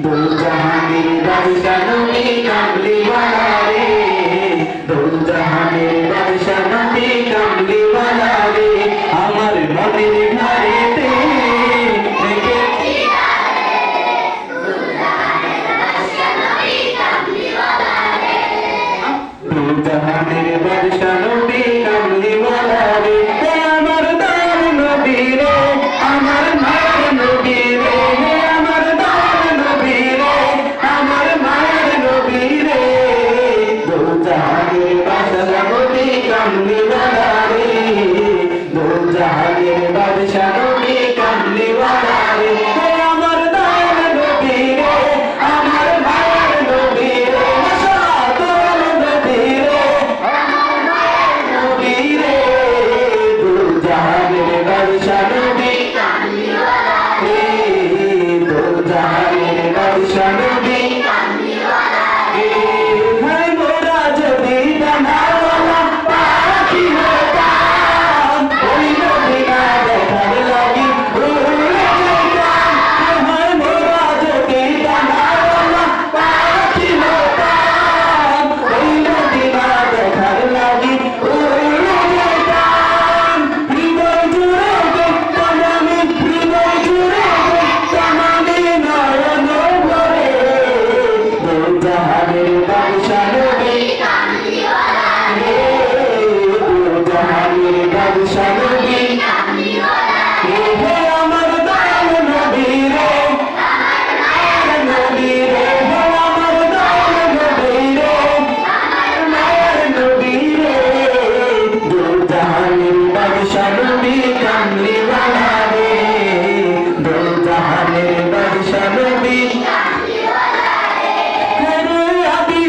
দো জাহানের বাদশা নবী কামলিওয়ালা রে, দো জাহানের বাদশা নবী কামলিওয়ালা রে, আমার মনের ঘরেতে রেখেছি দো জাহানের বাদশা নবী কামলিওয়ালা রে, আমার দাম নবী রে, আমার মায়ের নবী রে, আমার দাম নবী রে, আমার মায়ের নবী রে, দো জাহানের বাদশা নবী কামলিওয়ালা রে, দো জাহানের বাদশা নবী কামলিওয়ালা রে, আমার দাম নবী রে, আমার মায়ের নবী রে, মাশাআল্লাহ তোর নবী রে, আমার মায়ের নবী রে, দো জাহানের বাদশা নবী কামলিওয়ালা রে, দো জাহানের বাদশা নবী